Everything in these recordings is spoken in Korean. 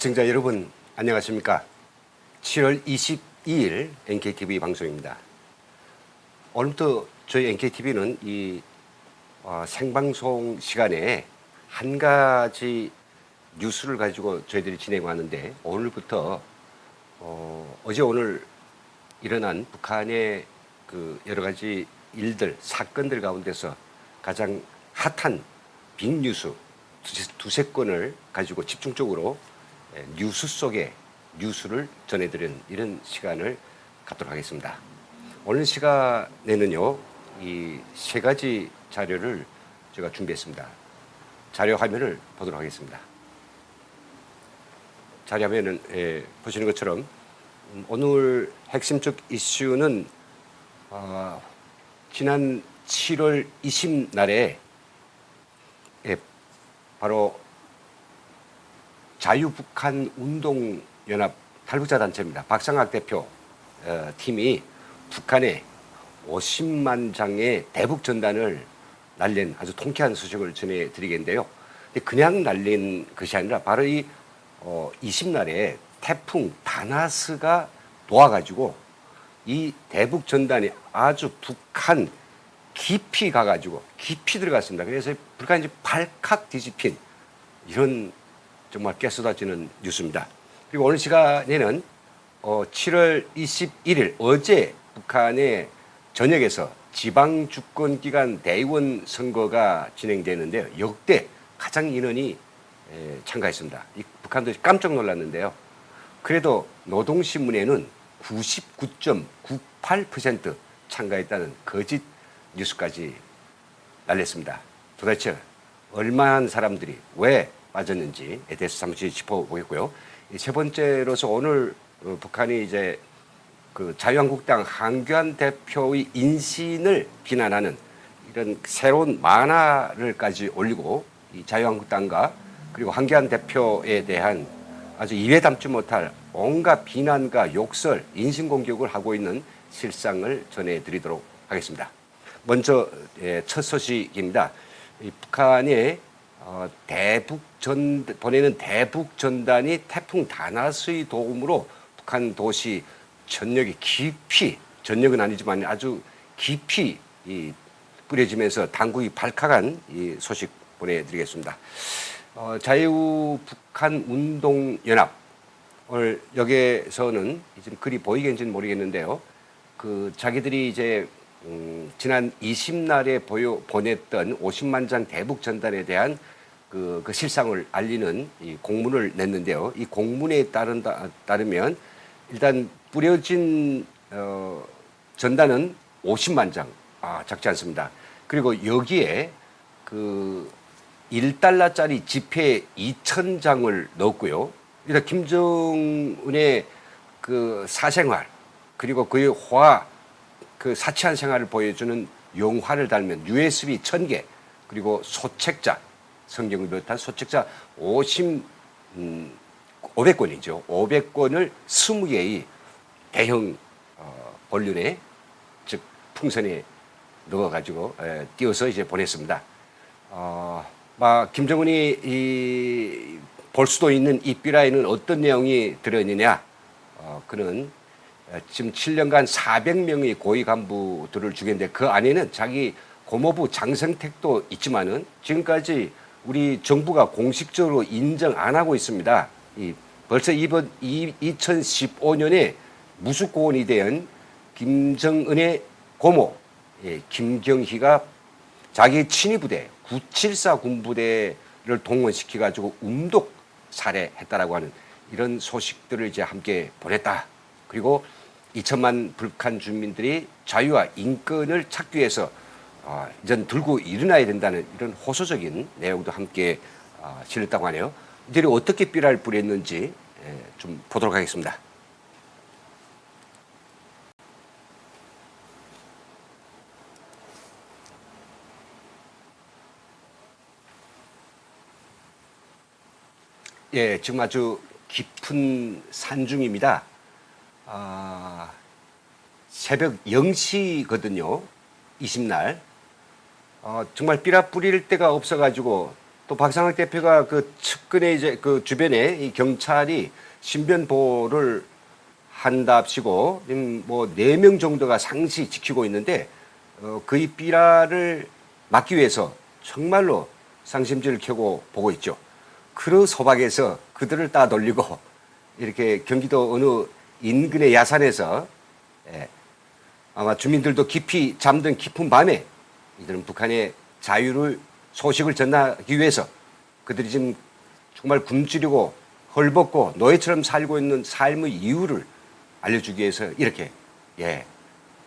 시청자 여러분 안녕하십니까? 7월 22일 NKTV 방송입니다. 오늘부터 저희 NKTV는 이 생방송 시간에 한 가지 뉴스를 가지고 저희들이 진행하는데, 오늘부터 어제 오늘 일어난 북한의 그 여러 가지 일들, 사건들 가운데서 가장 핫한 빅뉴스 두세 건을 가지고 집중적으로 뉴스 속의 뉴스를 전해드리는 이런 시간을 갖도록 하겠습니다. 오늘 시간에는요, 이 세 가지 자료를 제가 준비했습니다. 자료 화면을 보도록 하겠습니다. 자료 화면은 보시는 것처럼 오늘 핵심적 이슈는 지난 7월 20날에 바로 자유북한운동연합 탈북자 단체입니다. 박상학 대표 팀이 북한에 50만 장의 대북 전단을 날린 아주 통쾌한 소식을 전해드리겠는데요. 그냥 날린 것이 아니라 바로 이 20날에 태풍 다나스가 도와가지고 이 대북 전단이 아주 북한 깊이 가가지고 깊이 들어갔습니다. 그래서 북한이 발칵 뒤집힌 이런 정말 깨쏟아지는 뉴스입니다. 그리고 오늘 시간에는 7월 21일 어제 북한의 전역에서 지방주권기관 대의원 선거가 진행되는데요. 역대 가장 인원이 참가했습니다. 북한도 깜짝 놀랐는데요. 그래도 노동신문에는 99.98% 참가했다는 거짓 뉴스까지 날렸습니다. 도대체 얼마나 사람들이 왜 빠졌는지에 대해서 잠시 짚어보겠고요. 세 번째로서 오늘 북한이 이제 그 자유한국당 한교안 대표의 인신을 비난하는 이런 새로운 만화를까지 올리고, 이 자유한국당과 그리고 한교안 대표에 대한 아주 입에 담지 못할 온갖 비난과 욕설, 인신공격을 하고 있는 실상을 전해드리도록 하겠습니다. 먼저 첫 소식입니다. 북한의 보내는 대북 전단이 태풍 다나스의 도움으로 북한 도시 전역이 깊이, 전역은 아니지만 아주 깊이 뿌려지면서 당국이 발칵한 이 소식 보내드리겠습니다. 자유북한운동연합, 오늘 여기에서는 지금 글이 보이겠는지는 모르겠는데요. 그 자기들이 이제 지난 20날에 보냈던 50만 장 대북 전단에 대한 그 실상을 알리는 이 공문을 냈는데요. 이 공문에 따르면 일단 뿌려진 전단은 50만 장, 작지 않습니다. 그리고 여기에 그 1달러짜리 지폐 2,000장을 넣었고요. 일단 김정은의 그 사생활, 그리고 그의 그 사치한 생활을 보여주는 용화를 달면 USB 1,000개, 그리고 소책자, 성경을 비롯한 소책자 500권이죠. 500권을 20개의 대형 본륜에, 즉 풍선에 넣어가지고 띄워서 이제 보냈습니다. 김정은이 볼 수도 있는 이 삐라에는 어떤 내용이 들어있느냐? 그는 지금 7년간 400명의 고위 간부들을 죽였는데 그 안에는 자기 고모부 장성택도 있지만은 지금까지 우리 정부가 공식적으로 인정 안 하고 있습니다. 벌써 이번 2015년에 무수고원이 된 김정은의 고모 김경희가 자기 친위부대 974 군부대를 동원시켜가지고 음독 살해했다라고 하는 이런 소식들을 이제 함께 보냈다. 그리고 2천만 북한 주민들이 자유와 인권을 찾기 위해서 이젠 들고 일어나야 된다는 이런 호소적인 내용도 함께 실렸다고 하네요. 이들이 어떻게 삐라를 뿌렸는지 좀 보도록 하겠습니다. 지금 아주 깊은 산중입니다. 새벽 0시거든요. 20날. 정말 삐라 뿌릴 데가 없어가지고 또 박상학 대표가 그 측근의 이제 그 주변에 이 경찰이 신변 보호를 한답시고 지금 뭐 4명 정도가 상시 지키고 있는데 그이 삐라를 막기 위해서 정말로 상심지를 켜고 보고 있죠. 그 소박에서 그들을 따돌리고 이렇게 경기도 어느 인근의 야산에서 아마 주민들도 깊이 잠든 깊은 밤에 이들은 북한의 자유를 소식을 전하기 위해서 그들이 지금 정말 굶주리고 헐벗고 노예처럼 살고 있는 삶의 이유를 알려주기 위해서 이렇게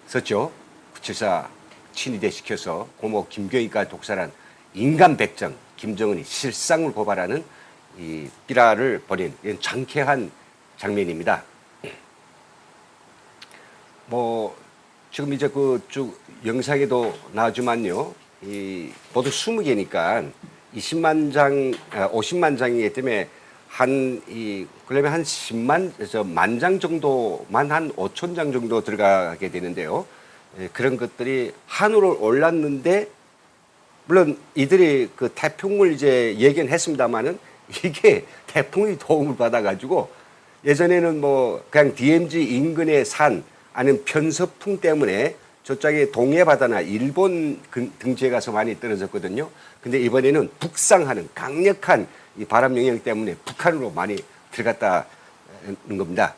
썼죠. 974 친위대 시켜서 고모 김경희까지 독살한 인간 백정 김정은이 실상을 고발하는 이 삐라를 벌인 이런 장쾌한 장면입니다. 뭐 지금 이제 그 쭉 영상에도 나오지만요, 이 모두 20개니까 20만 장, 50만 장이기 때문에 그러면 한 10만 장 정도만 한 5천 장 정도 들어가게 되는데요. 그런 것들이 하늘을 올랐는데 물론 이들이 그 태풍을 이제 예견했습니다만은 이게 태풍이 도움을 받아가지고 예전에는 뭐 그냥 DMZ 인근의 산 아니면 편서풍 때문에 저쪽에 동해바다나 일본 등지에 가서 많이 떨어졌거든요. 근데 이번에는 북상하는 강력한 이 바람 영향 때문에 북한으로 많이 들어갔다는 겁니다.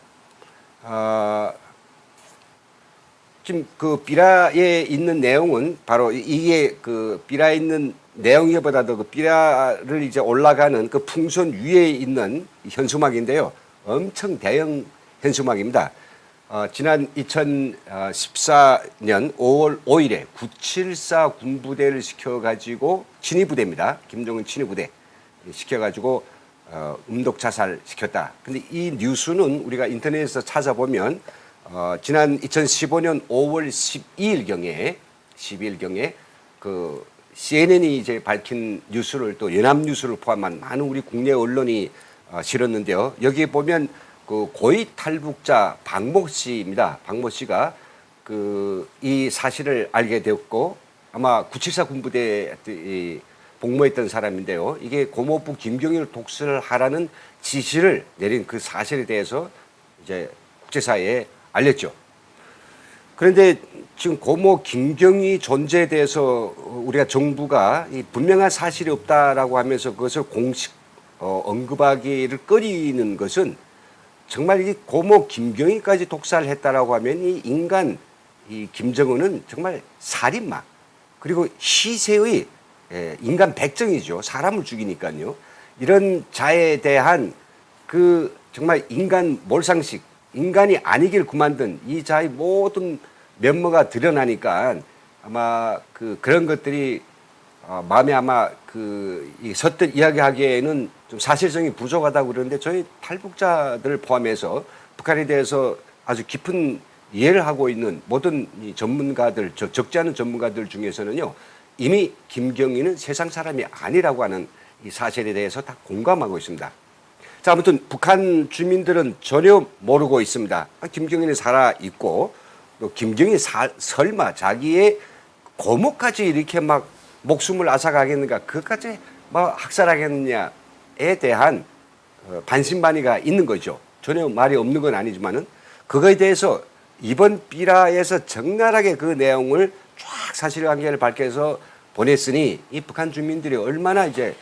지금 그 삐라에 있는 내용은 바로 이게 그 삐라에 있는 내용이보다도 그 삐라를 이제 올라가는 그 풍선 위에 있는 현수막인데요. 엄청 대형 현수막입니다. 지난 2014년 5월 5일에 974 군부대를 시켜가지고 친위부대입니다. 김정은 친위부대 시켜가지고 음독 자살 시켰다. 근데 이 뉴스는 우리가 인터넷에서 찾아보면 지난 2015년 5월 12일경에 그 CNN이 이제 밝힌 뉴스를 또 연합뉴스를 포함한 많은 우리 국내 언론이 실었는데요. 여기에 보면 그 고위 탈북자 박모 씨입니다. 박모 씨가 그 이 사실을 알게 되었고 아마 974 군부대에 복무했던 사람인데요. 이게 고모부 김경희를 독살하라는 지시를 내린 그 사실에 대해서 이제 국제사회에 알렸죠. 그런데 지금 고모 김경희 존재에 대해서 우리가 정부가 이 분명한 사실이 없다라고 하면서 그것을 공식 언급하기를 꺼리는 것은 정말 이 고모 김경희까지 독살했다라고 하면 이 인간 이 김정은은 정말 살인마 그리고 희세의 인간 백정이죠. 사람을 죽이니까요. 이런 자에 대한 그 정말 인간 몰상식 인간이 아니길 그만둔 이 자의 모든 면모가 드러나니까 아마 그런 것들이 마음에 아마 이 섰던 이야기하기에는 좀 사실성이 부족하다고 그러는데 저희 탈북자들을 포함해서 북한에 대해서 아주 깊은 이해를 하고 있는 모든 이 전문가들, 적지 않은 전문가들 중에서는요, 이미 김경희는 세상 사람이 아니라고 하는 이 사실에 대해서 다 공감하고 있습니다. 자, 아무튼 북한 주민들은 전혀 모르고 있습니다. 김경희는 살아있고 또 김경희 설마 자기의 고모까지 이렇게 막 목숨을 앗아가겠는가, 그것까지 뭐 학살하겠느냐에 대한 반신반의가 있는 거죠. 전혀 말이 없는 건 아니지만은 그거에 대해서 이번 삐라에서 적나라하게 그 내용을 쫙 사실관계를 밝혀서 보냈으니 이 북한 주민들이 얼마나 이제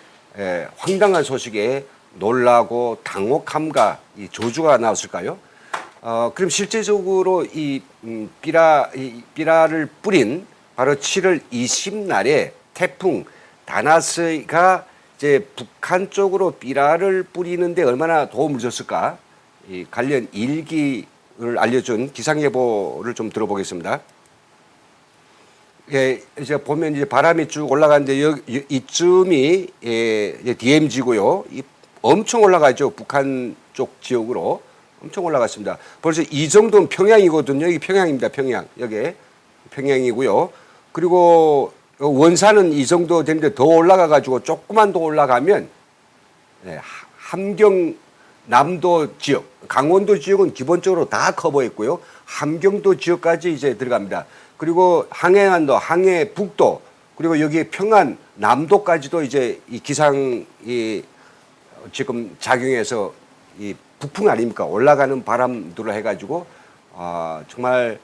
황당한 소식에 놀라고 당혹함과 이 조주가 나왔을까요? 그럼 실제적으로 이 삐라를 뿌린 바로 7월 20날에 태풍 다나스가 이제 북한 쪽으로 삐라를 뿌리는데 얼마나 도움을 줬을까? 이 관련 일기를 알려준 기상예보를 좀 들어보겠습니다. 이제 보면 이제 바람이 쭉 올라가는데 이쯤이 DMZ고요. 엄청 올라가죠. 북한 쪽 지역으로 엄청 올라갔습니다. 벌써 이 정도는 평양이거든요. 여기 평양입니다. 평양. 여기 평양이고요. 그리고 원산은 이 정도 되는데 더 올라가가지고 조금만 더 올라가면 함경남도 지역, 강원도 지역은 기본적으로 다 커버했고요. 함경도 지역까지 이제 들어갑니다. 그리고 항해안도, 항해북도, 그리고 여기에 평안 남도까지도 이제 이 기상이 지금 작용해서 이 북풍 아닙니까? 올라가는 바람들로 해가지고 정말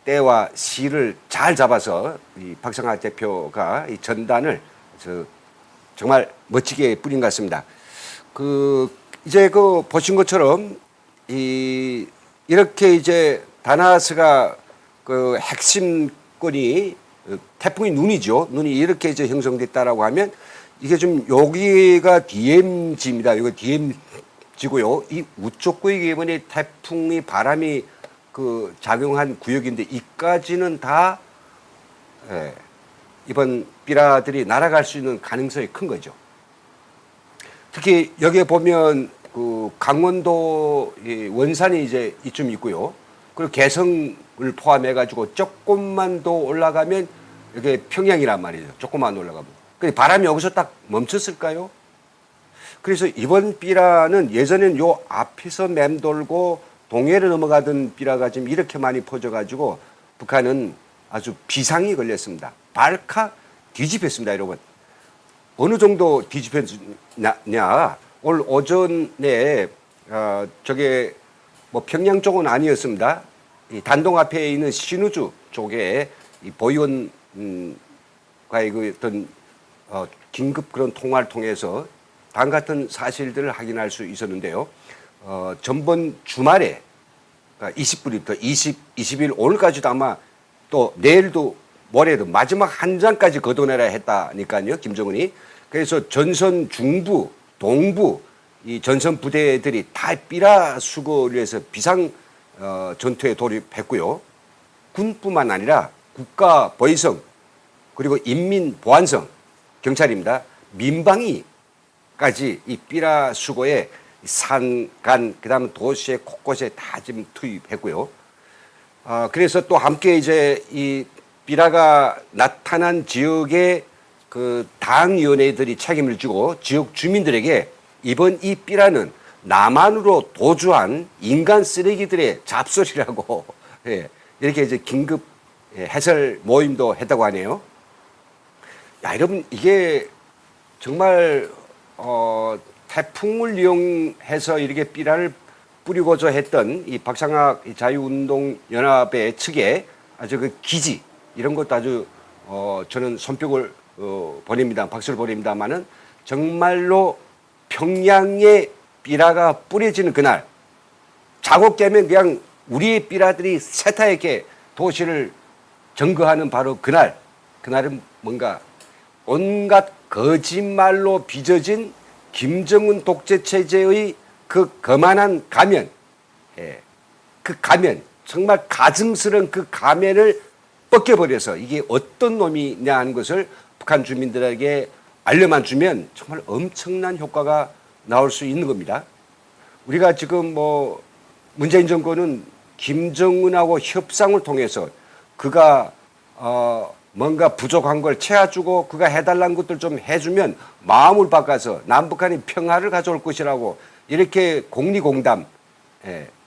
때와 시를 잘 잡아서 이 박성학 대표가 이 전단을 정말 멋지게 뿌린 것 같습니다. 이제 보신 것처럼 이렇게 이제 다나스가 핵심권이 태풍이 눈이죠. 눈이 이렇게 이제 형성됐다라고 하면 이게 좀 여기가 DMZ입니다. 이거 DMZ고요. 이 우쪽 구역이 이번에 태풍이 바람이 작용한 구역인데 이까지는 다 이번 삐라들이 날아갈 수 있는 가능성이 큰 거죠. 특히 여기에 보면 강원도 원산이 이제 이쯤 있고요. 그리고 개성을 포함해 가지고 조금만 더 올라가면 이게 평양이란 말이죠. 조금만 올라가면. 근데 바람이 여기서 딱 멈췄을까요? 그래서 이번 삐라는 예전엔 요 앞에서 맴돌고 동해를 넘어가던 삐라가 지금 이렇게 많이 퍼져가지고 북한은 아주 비상이 걸렸습니다. 발칵 뒤집혔습니다, 여러분. 어느 정도 뒤집혔냐? 오늘 오전에 저게 뭐 평양 쪽은 아니었습니다. 이 단동 앞에 있는 신우주 쪽에 이 보위원과의 어떤 긴급 그런 통화를 통해서 다음 같은 사실들을 확인할 수 있었는데요. 전번 주말에 20분부터 20일 오늘까지도 아마 또 내일도 모레도 마지막 한 장까지 걷어내라 했다니까요. 김정은이. 그래서 전선 중부, 동부 이 전선 부대들이 다 삐라 수거를 해서 비상 전투에 돌입했고요. 군뿐만 아니라 국가보위성 그리고 인민보안성 경찰입니다. 민방위까지 이 삐라 수거에 산간 그다음 도시의 곳곳에 다 지금 투입했고요. 그래서 또 함께 이제 이 삐라가 나타난 지역의 당위원회들이 책임을 지고 지역 주민들에게 이번 이 삐라는 남한으로 도주한 인간 쓰레기들의 잡소리라고 이렇게 이제 긴급 해설 모임도 했다고 하네요. 야, 여러분 이게 정말 태풍을 이용해서 이렇게 삐라를 뿌리고자 했던 이 박상학 자유운동연합의 측에 아주 기지 이런 것도 아주 저는 손뼉을 보냅니다. 박수를 보냅니다만은 정말로 평양에 삐라가 뿌려지는 그날 자고 깨면 그냥 우리의 삐라들이 세타에게 도시를 점거하는 바로 그날은 뭔가 온갖 거짓말로 빚어진 김정은 독재 체제의 거만한 가면, 그 가면, 정말 가증스러운 그 가면을 벗겨버려서 이게 어떤 놈이냐 하는 것을 북한 주민들에게 알려만 주면 정말 엄청난 효과가 나올 수 있는 겁니다. 우리가 지금 문재인 정권은 김정은하고 협상을 통해서 그가 뭔가 부족한 걸 채워주고 그가 해달라는 것들 좀 해주면 마음을 바꿔서 남북한이 평화를 가져올 것이라고 이렇게 공리공담,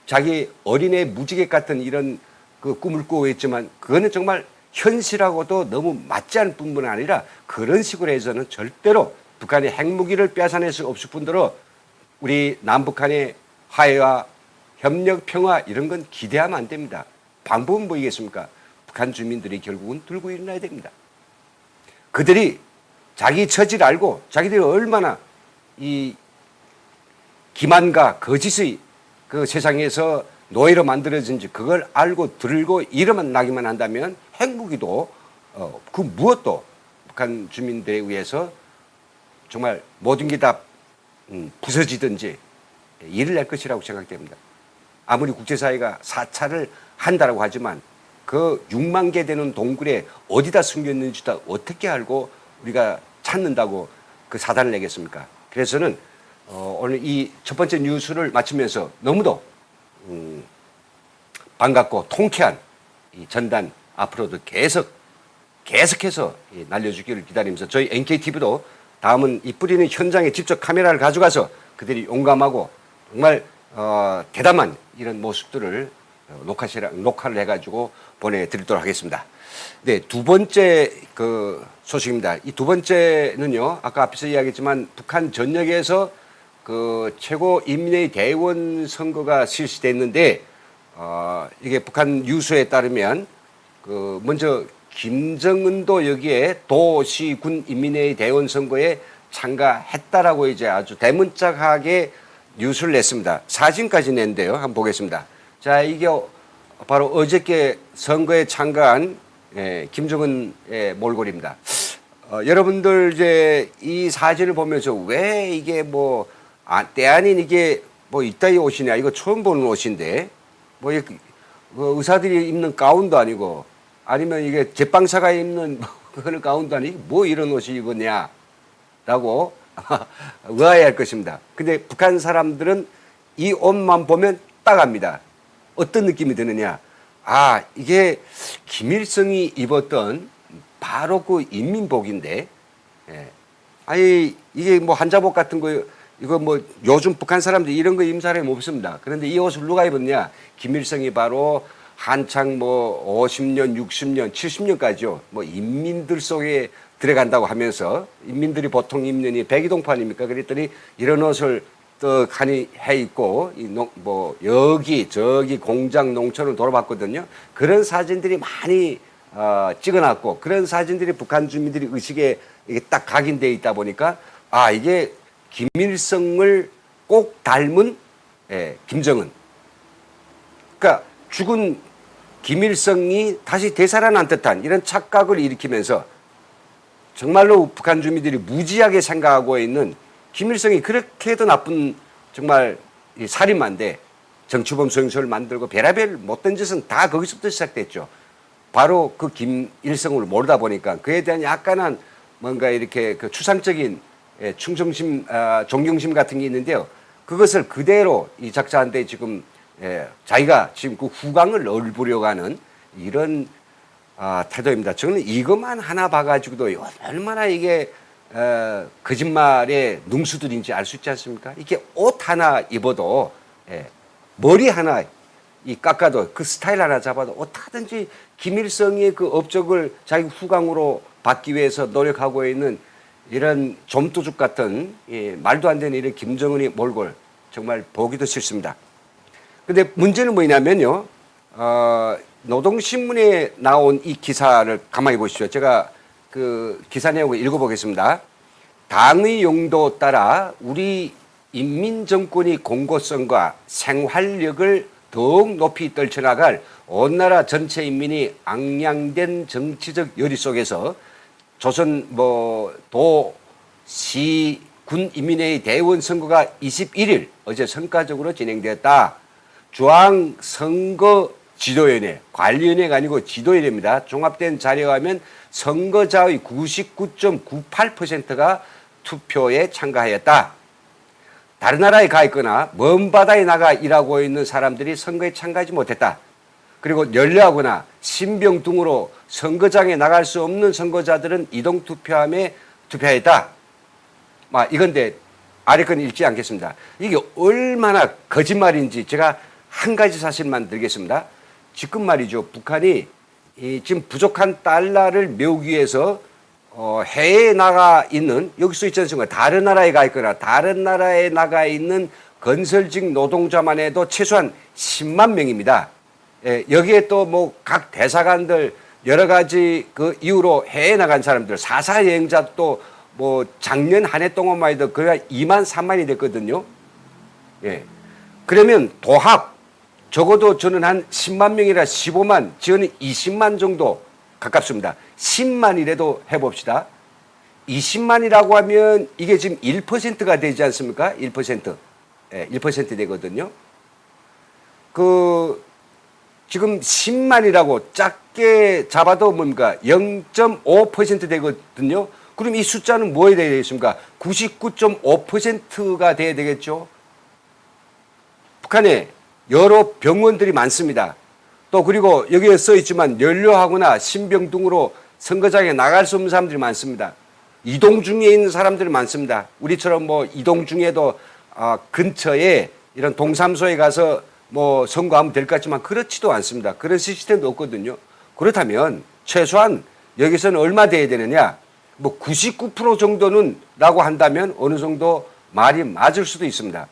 자기 어린애 무지개 같은 이런 꿈을 꾸고 있지만 그거는 정말 현실하고도 너무 맞지 않을 뿐만 아니라 그런 식으로 해서는 절대로 북한의 핵무기를 빼앗아낼 수 없을 뿐더러 우리 남북한의 화해와 협력, 평화 이런 건 기대하면 안 됩니다. 방법은 뭐이겠습니까? 북한 주민들이 결국은 들고 일어나야 됩니다. 그들이 자기 처지를 알고 자기들이 얼마나 이 기만과 거짓의 그 세상에서 노예로 만들어진지 그걸 알고 들고 일어나기만 한다면 핵무기도 그 무엇도 북한 주민들에 의해서 정말 모든 게 다 부서지든지 일을 낼 것이라고 생각됩니다. 아무리 국제사회가 사찰을 한다라고 하지만 그 6만 개 되는 동굴에 어디다 숨겼는지도 어떻게 알고 우리가 찾는다고 그 사단을 내겠습니까? 그래서는 오늘 이 첫 번째 뉴스를 마치면서 너무도 반갑고 통쾌한 이 전단 앞으로도 계속해서 날려주기를 기다리면서 저희 NKTV도 다음은 이 뿌리는 현장에 직접 카메라를 가져가서 그들이 용감하고 정말 대담한 이런 모습들을 녹화를 해가지고 보내드리도록 하겠습니다. 네, 두 번째 그 소식입니다. 이 두 번째는요, 아까 앞에서 이야기했지만 북한 전역에서 그 최고 인민회의 대의원 선거가 실시됐는데, 이게 북한 뉴스에 따르면 그 먼저 김정은도 여기에 도시군 인민회의 대의원 선거에 참가했다라고 이제 아주 대문짝하게 뉴스를 냈습니다. 사진까지 냈는데요. 한번 보겠습니다. 자, 이게 바로 어저께 선거에 참가한 김정은의 몰골입니다. 여러분들 이제 이 사진을 보면서 왜 이게 뭐 때 아닌 이게 뭐 이따위 옷이냐, 이거 처음 보는 옷인데 뭐 의사들이 입는 가운도 아니고 아니면 이게 제빵사가 입는 그런 가운도 아니고 뭐 이런 옷이 입었냐라고 의아해할 것입니다. 근데 북한 사람들은 이 옷만 보면 딱 압니다. 어떤 느낌이 드느냐? 아, 이게 김일성이 입었던 바로 그 인민복인데, 아니 이게 뭐 한자복 같은 거 이거 뭐 요즘 북한 사람들 이런 거 입는 사람이 없습니다. 그런데 이 옷을 누가 입었냐? 김일성이 바로 한창 뭐 50년, 60년, 70년까지요. 뭐 인민들 속에 들어간다고 하면서 인민들이 보통 입는 이 백이동포 아닙니까? 그랬더니 이런 옷을 떡하니 해 있고 뭐 여기 저기 공장 농촌을 돌아봤거든요. 그런 사진들이 많이 찍어놨고 그런 사진들이 북한 주민들이 의식에 이게 딱 각인되어 있다 보니까 아, 이게 김일성을 꼭 닮은 김정은. 그러니까 죽은 김일성이 다시 되살아난 듯한 이런 착각을 일으키면서 정말로 북한 주민들이 무지하게 생각하고 있는 김일성이 그렇게도 나쁜 정말 살인마인데 정치범 소행소를 만들고 별의별 못된 짓은 다 거기서부터 시작됐죠. 바로 그 김일성을 모르다 보니까 그에 대한 약간한 뭔가 이렇게 그 추상적인 충성심, 존경심 같은 게 있는데요. 그것을 그대로 이 작자한테 지금 자기가 지금 그 후광을 얼부려고 하는 이런 태도입니다. 저는 이것만 하나 봐가지고도 얼마나 이게 거짓말의 능수들인지 알 수 있지 않습니까? 이게 옷 하나 입어도 머리 하나 이 깎아도 그 스타일 하나 잡아도 어떻게든지 김일성의 그 업적을 자기 후광으로 받기 위해서 노력하고 있는 이런 좀도둑 같은 말도 안 되는 이런 김정은의 몰골 정말 보기도 싫습니다. 근데 문제는 뭐냐면요. 노동신문에 나온 이 기사를 가만히 보시죠. 제가 그 기사 내용을 읽어보겠습니다. 당의 용도에 따라 우리 인민정권이 공고성과 생활력을 더욱 높이 떨쳐나갈 온 나라 전체 인민이 앙양된 정치적 열의 속에서 조선 도시 군 인민회의 대의원 선거가 21일 어제 성과적으로 진행되었다. 중앙 선거 지도위원회, 관리위원회가 아니고 지도위원회입니다. 종합된 자료에 하면 선거자의 99.98%가 투표에 참가하였다. 다른 나라에 가 있거나 먼 바다에 나가 일하고 있는 사람들이 선거에 참가하지 못했다. 그리고 연료하거나 신병 등으로 선거장에 나갈 수 없는 선거자들은 이동 투표함에 투표했다. 이건데 아래 건 읽지 않겠습니다. 이게 얼마나 거짓말인지 제가 한 가지 사실만 드리겠습니다. 지금 말이죠. 북한이 지금 부족한 달러를 메우기 위해서 해외에 나가 있는 여기 써 있지 않습니까? 다른 나라에 가 있거나 다른 나라에 나가 있는 건설직 노동자만 해도 최소한 10만 명입니다. 여기에 또 뭐 각 대사관들 여러 가지 그 이유로 해외에 나간 사람들 사사 여행자도 뭐 작년 한 해 동안만 해도 거의 2만 3만이 됐거든요. 그러면 도합 적어도 저는 한 10만 명이라 15만, 저는 20만 정도 가깝습니다. 10만이라도 해봅시다. 20만이라고 하면 이게 지금 1%가 되지 않습니까? 1%. 1% 되거든요. 지금 10만이라고 작게 잡아도 뭡니까? 0.5% 되거든요. 그럼 이 숫자는 뭐에 돼야 되겠습니까? 99.5%가 돼야 되겠죠. 북한에 여러 병원들이 많습니다. 또 그리고 여기에 써 있지만 연료하거나 신병 등으로 선거장에 나갈 수 없는 사람들이 많습니다. 이동 중에 있는 사람들이 많습니다. 우리처럼 뭐 이동 중에도 근처에 이런 동사무소에 가서 뭐 선거하면 될 것 같지만 그렇지도 않습니다. 그런 시스템도 없거든요. 그렇다면 최소한 여기서는 얼마 돼야 되느냐? 뭐 99% 정도는 라고 한다면 어느 정도 말이 맞을 수도 있습니다.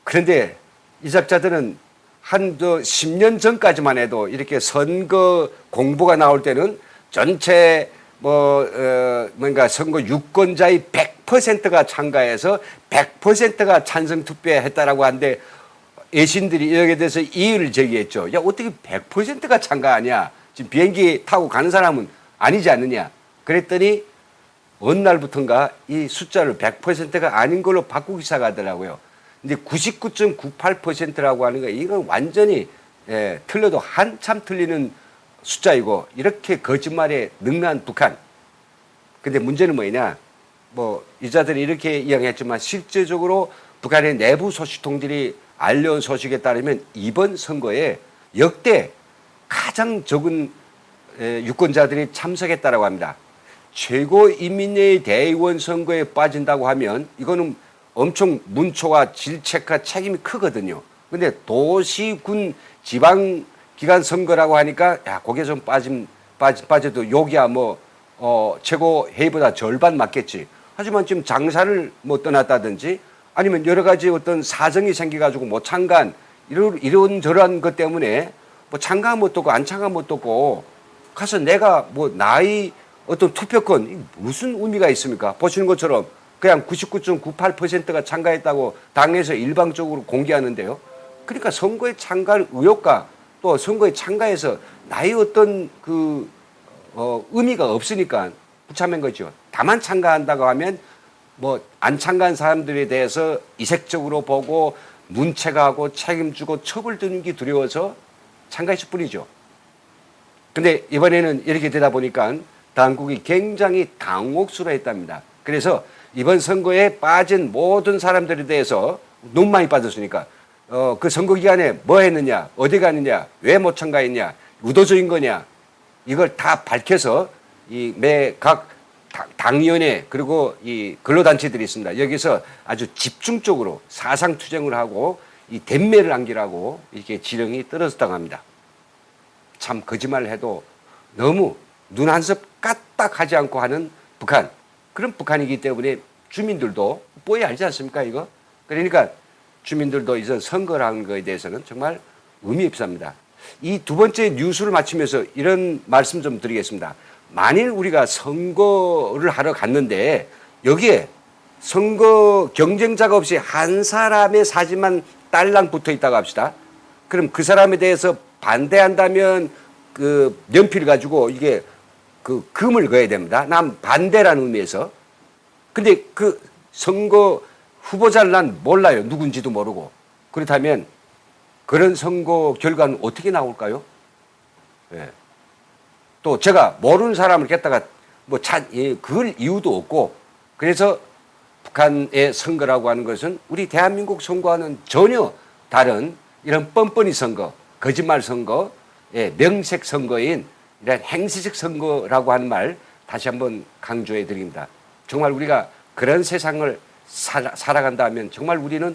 그런데 이 작자들은 한 10년 전까지만 해도 이렇게 선거 공보가 나올 때는 전체 뭔가 선거 유권자의 100%가 참가해서 100%가 찬성 투표했다라고 하는데 애신들이 여기에 대해서 이의를 제기했죠. 야, 어떻게 100%가 참가하냐? 지금 비행기 타고 가는 사람은 아니지 않느냐? 그랬더니 어느 날부턴가 이 숫자를 100%가 아닌 걸로 바꾸기 시작하더라고요. 근데 99.98%라고 하는 거 이건 완전히 틀려도 한참 틀리는 숫자이고 이렇게 거짓말에 능한 북한. 근데 문제는 뭐냐? 뭐 이자들이 이렇게 이야기했지만 실제적으로 북한의 내부 소식통들이 알려온 소식에 따르면 이번 선거에 역대 가장 적은 유권자들이 참석했다라고 합니다. 최고인민회의 대의원 선거에 빠진다고 하면 이거는 엄청 문초와 질책과 책임이 크거든요. 근데 도시군 지방기관 선거라고 하니까 야, 거기에 좀 빠져도 욕이야 최고 회의보다 절반 맞겠지. 하지만 지금 장사를 뭐 떠났다든지 아니면 여러 가지 어떤 사정이 생겨가지고 못 참가한 이런 저런 것 때문에 뭐 참가 못 듣고 안 참가 못 듣고 가서 내가 뭐 나의 어떤 투표권 무슨 의미가 있습니까? 보시는 것처럼 그냥 99.98%가 참가했다고 당에서 일방적으로 공개하는데요. 그러니까 선거에 참가할 의욕과 또 선거에 참가해서 나의 어떤 의미가 없으니까 불참한 거죠. 다만 참가한다고 하면 뭐 안 참가한 사람들에 대해서 이색적으로 보고 문책하고 책임지고 처벌 드는 게 두려워서 참가했을 뿐이죠. 근데 이번에는 이렇게 되다 보니까 당국이 굉장히 당혹스러워했답니다. 그래서 이번 선거에 빠진 모든 사람들에 대해서 너무 많이 빠졌으니까 그 선거 기간에 뭐 했느냐, 어디 갔느냐, 왜 못 참가했냐, 의도적인 거냐 이걸 다 밝혀서 이 매 각 당위원회 그리고 이 근로단체들이 있습니다. 여기서 아주 집중적으로 사상투쟁을 하고 이 대매를 안기라고 이렇게 지령이 떨어졌다고 합니다. 참 거짓말을 해도 너무 눈 한섭 까딱하지 않고 하는 북한. 그런 북한이기 때문에 주민들도 뽀히 알지 않습니까 이거? 그러니까 주민들도 이제 선거를 하는 거에 대해서는 정말 의미 없습니다. 이 두 번째 뉴스를 마치면서 이런 말씀 좀 드리겠습니다. 만일 우리가 선거를 하러 갔는데 여기에 선거 경쟁자가 없이 한 사람의 사진만 딸랑 붙어 있다고 합시다. 그럼 그 사람에 대해서 반대한다면 그 연필 가지고 이게 그 금을 그어야 됩니다. 난 반대라는 의미에서. 근데 그 선거 후보자를 난 몰라요. 누군지도 모르고. 그렇다면 그런 선거 결과는 어떻게 나올까요? 예. 또 제가 모르는 사람을 갖다가 그럴 이유도 없고 그래서 북한의 선거라고 하는 것은 우리 대한민국 선거와는 전혀 다른 이런 뻔뻔히 선거, 거짓말 선거, 명색 선거인 이런 행시적 선거라고 하는 말 다시 한번 강조해 드립니다. 정말 우리가 그런 세상을 살아간다면 정말 우리는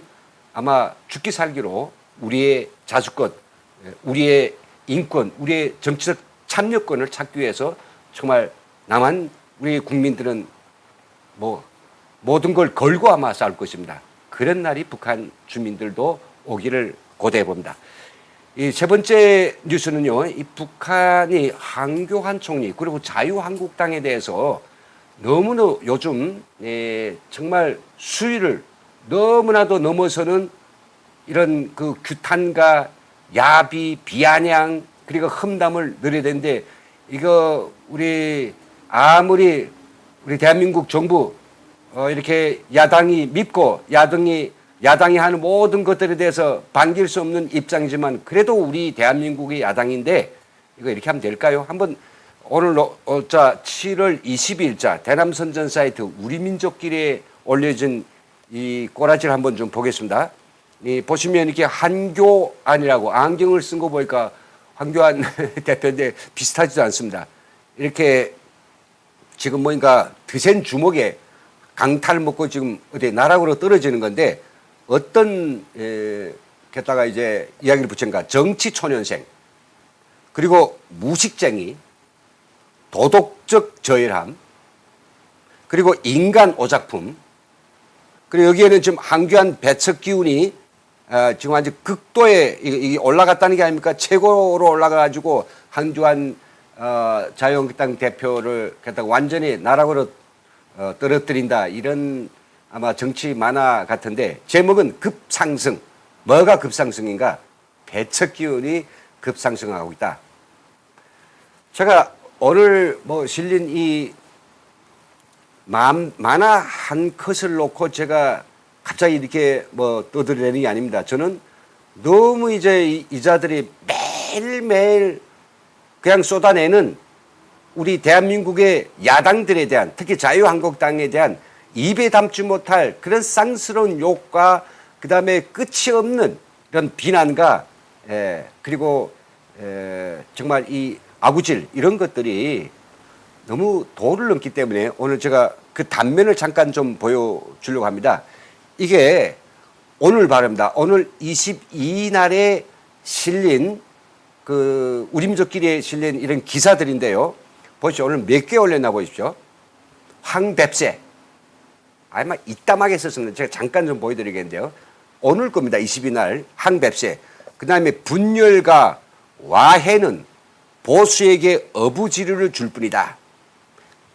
아마 죽기 살기로 우리의 자주권, 우리의 인권, 우리의 정치적 참여권을 찾기 위해서 정말 남한 우리 국민들은 모든 걸 걸고 아마 싸울 것입니다. 그런 날이 북한 주민들도 오기를 고대해 봅니다. 이 세 번째 뉴스는요, 이 북한이 황교안 총리 그리고 자유한국당에 대해서 너무나 요즘 정말 수위를 너무나도 넘어서는 이런 그 규탄과 야비, 비아냥 그리고 험담을 늘어야 되는데 이거 아무리 우리 대한민국 정부 이렇게 야당이 밉고 야당이 하는 모든 것들에 대해서 반길 수 없는 입장이지만 그래도 우리 대한민국의 야당인데 이거 이렇게 하면 될까요? 한번 오늘 7월 20일자 대남선전 사이트 우리민족길에 올려진 이 꼬라지를 한번 좀 보겠습니다. 보시면 이렇게 한교안이라고 안경을 쓴 거 보니까 황교안 대표인데 비슷하지도 않습니다. 이렇게 지금 뭔가 드센 주먹에 강탈 먹고 지금 어디 나락으로 떨어지는 건데 어떤 게다가 이제 이야기를 붙인가 정치 초년생 그리고 무식쟁이, 도덕적 저열함, 그리고 인간 오작품, 그리고 여기에는 지금 황교안 배척 기운이 지금 아주 극도에 이게 올라갔다는 게 아닙니까? 최고로 올라가가지고 황교안 자유한국당 대표를 갖다가 완전히 나락으로 떨어뜨린다, 이런 아마 정치 만화 같은데, 제목은 급상승. 뭐가 급상승인가? 배척 기운이 급상승하고 있다. 제가 오늘 실린 이 만화 한 컷을 놓고 제가 갑자기 이렇게 떠들어내는 게 아닙니다. 저는 너무 이제 이자들이 매일매일 그냥 쏟아내는 우리 대한민국의 야당들에 대한, 특히 자유한국당에 대한 입에 담지 못할 그런 쌍스러운 욕과 그 다음에 끝이 없는 이런 비난과 그리고 정말 이 아구질, 이런 것들이 너무 도를 넘기 때문에 오늘 제가 그 단면을 잠깐 좀 보여주려고 합니다. 이게 오늘 발언입니다. 오늘 22일 날에 실린 그 우리민족끼리에 실린 이런 기사들인데요. 보시죠. 오늘 몇 개 올렸나 보십시오. 황뱁새. 아마 이따마게 썼습니다. 제가 잠깐 좀 보여드리겠는데요. 오늘 겁니다. 22일 날 황뱁새. 그 다음에 분열과 와해는 보수에게 어부지르를 줄 뿐이다.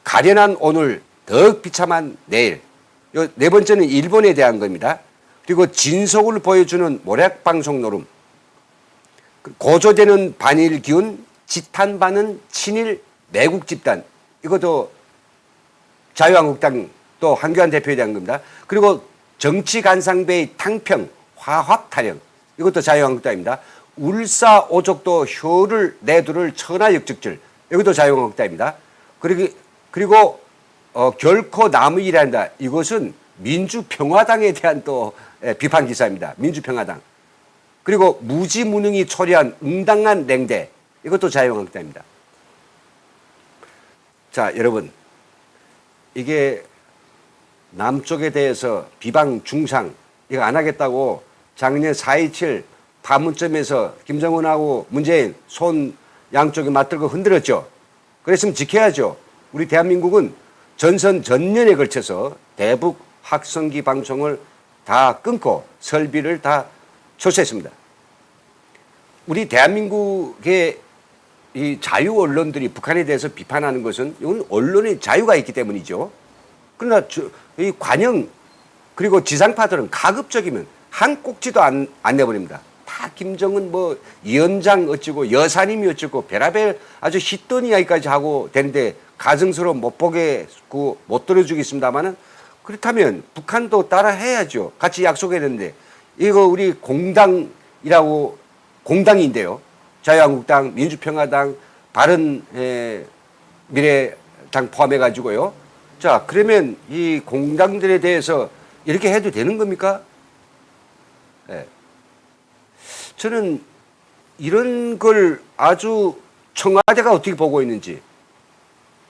가련한 오늘, 더욱 비참한 내일. 네 번째는 일본에 대한 겁니다. 그리고 진속을 보여주는 모략방송 노름. 고조되는 반일 기운, 지탄받는 친일 매국 집단. 이것도 자유한국당 또 황교안 대표에 대한 겁니다. 그리고 정치 간상배의 탕평, 화합 타령. 이것도 자유한국당입니다. 울사오족도 효를 내두를 천하역적질. 이것도 자유한국당입니다. 그리고 결코 남의 일이 아니다. 이것은 민주평화당에 대한 또 비판 기사입니다. 민주평화당. 그리고 무지무능이 초래한 응당한 냉대. 이것도 자유한국당입니다. 자, 여러분, 이게 남쪽에 대해서 비방 중상 이거 안 하겠다고 작년 4.27 판문점에서 김정은하고 문재인 손 양쪽에 맞들고 흔들었죠. 그랬으면 지켜야죠. 우리 대한민국은 전선 전년에 걸쳐서 대북 확성기 방송을 다 끊고 설비를 다 철수했습니다. 우리 대한민국의 이 자유 언론들이 북한에 대해서 비판하는 것은 이건 언론의 자유가 있기 때문이죠. 그러나 이 관영 그리고 지상파들은 가급적이면 한 꼭지도 안 내버립니다. 다 김정은 위원장 어쩌고 여사님이 어쩌고 별의별 아주 힛던 이야기까지 하고 되는데 가증스러워 못 보겠고 못 들어주겠습니다만은, 그렇다면 북한도 따라 해야죠. 같이 약속했는데 이거 우리 공당이라고, 공당인데요. 자유한국당, 민주평화당, 바른미래당 포함해 가지고요. 자, 그러면 이 공당들에 대해서 이렇게 해도 되는 겁니까? 네. 저는 이런 걸 아주 청와대가 어떻게 보고 있는지,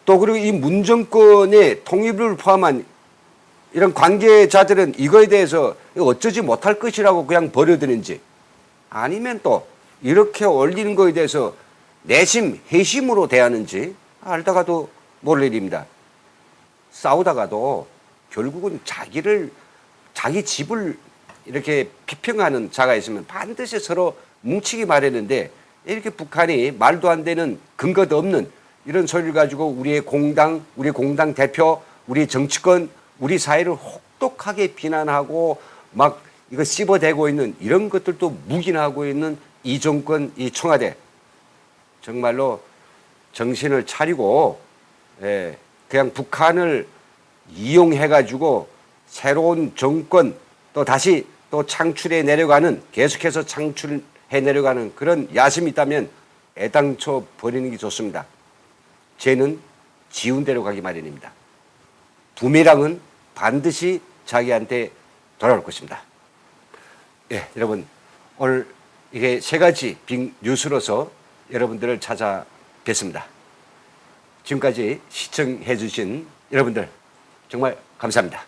또 그리고 이 문정권의 통일을 포함한 이런 관계자들은 이거에 대해서 어쩌지 못할 것이라고 그냥 버려두는지, 아니면 또 이렇게 올리는 거에 대해서 내심 회심으로 대하는지 알다가도 모를 일입니다. 싸우다가도 결국은 자기 집을 이렇게 비평하는 자가 있으면 반드시 서로 뭉치기 마련인데, 이렇게 북한이 말도 안 되는 근거도 없는 이런 소리를 가지고 우리 공당 대표, 우리 정치권, 우리 사회를 혹독하게 비난하고 막 이거 씹어대고 있는 이런 것들도 묵인하고 있는 이 정권, 이 청와대, 정말로 정신을 차리고 그냥 북한을 이용해가지고 새로운 정권 또 다시 또 창출해 내려가는, 계속해서 창출해 내려가는 그런 야심이 있다면 애당초 버리는 게 좋습니다. 죄는 지운 대로 가기 마련입니다. 부메랑은 반드시 자기한테 돌아올 것입니다. 예, 여러분, 오늘 이게 세 가지 빅 뉴스로서 여러분들을 찾아뵙습니다. 지금까지 시청해 주신 여러분들 정말 감사합니다.